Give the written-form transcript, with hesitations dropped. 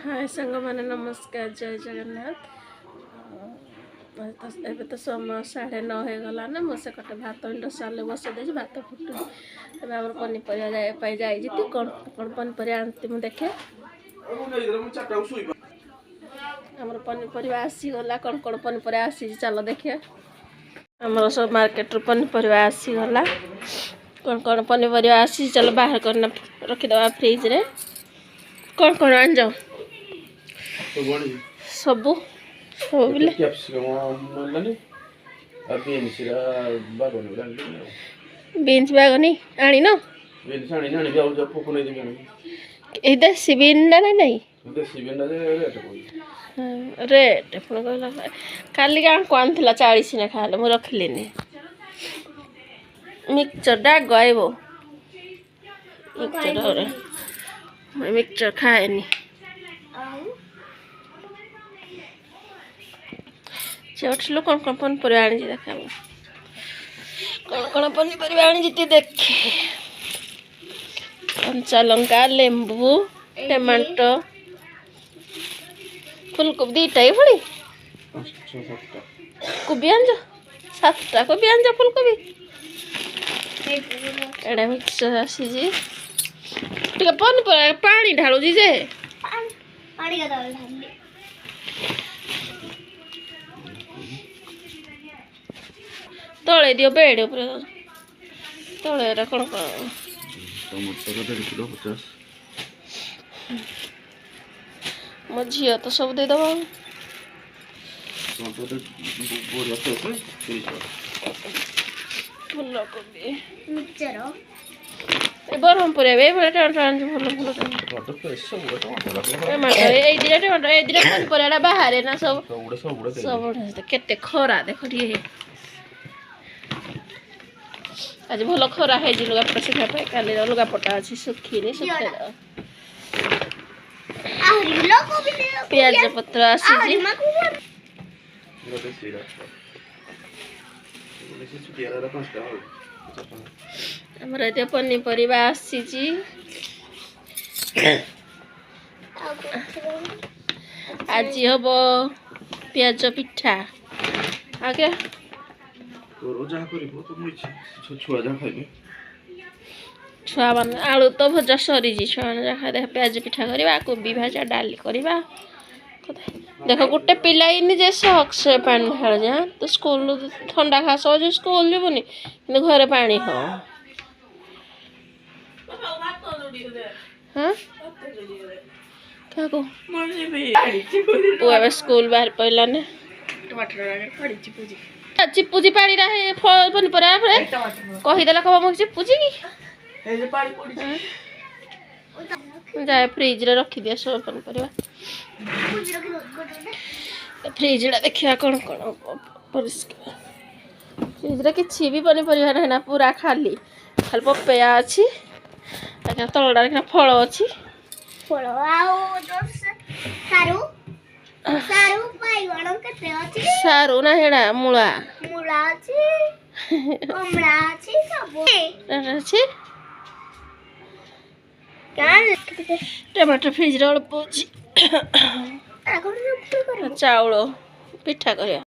हाय सांग मैंने नमस्कार जय जगन्नाथ। एबे तो समय 9:30 हो गला ना मुझे कटे भात इंडक्शन बस दे भात फुटू आम पनीपरिया जाए कौन कौन पनीपरिया आनती मुझे देखे आमर पनीपरिया आसीगला कौन कौन पनीपरिया आसी चल देखिए आमर सब मार्केट पनीपरिया आसीगला कौन कौन पनीपरिया आसी चल बाहर करना रखीदे फ्रिज रे कौन कौन आन जाओ सब बीन्स बागनी आनी न देसी बीन नहीं रेट काली कौन 40 ने खाले मुझे रखिली मिक्सचर डाग आइब मिक्सचर खाएनी चलो कौन कौन पनीपरिया आनी देखा कौन कौन पनीपरिया आनी देखे कंचा लंका लेंबू टमाटो फुलकोबी दीटा ही पड़ी कोबी आंज 7टा कोबी आंज फुलकोबी एडा मिक्सचर आसी पनीपरिया पानी ढालू जे तले दियो बेड तले कौन कौन मो झील तो सब दे दबा फुलकोबी ब्रह्मपुर पनीपरिया बाहर ना सब सब केते खरा देख आज भल खरा है लुगापटा सुखा काली लुगापटा अच्छी सुखी सुखे प्याज पत्र आसी आमर ये पनीपरिया आसी आज हम प्याज पिठा आगे छुआ मान आलू तो भजा सरी छुआ खाए प्याज पिठा करवा कोबी भाजा डाली करवा देख गोटे पिलाई जे शख से पानी ढाल जा तो स्कूल ठंडा खास हो स्कूल जीवनी कि घरे पानी हो हाँ क्या को स्कूल बाहर पड़ा ने चिपुजी पाड़ी पनीपरिया कहीदेला कह मुझे चिपुजी जाए फ्रिज रे रखी दिया सब पनीपरिया फ्रिज देखिया कौन कौन परिष्कार फ्रिज रे किसी भी पनीपरिया नहीं ना पूरा खाली खाली पपेया अच्छी तलटा फल अच्छी सारू ना हेड़ा मूला टमाटर फ्रिज रे अल्प चाउल पिठा कर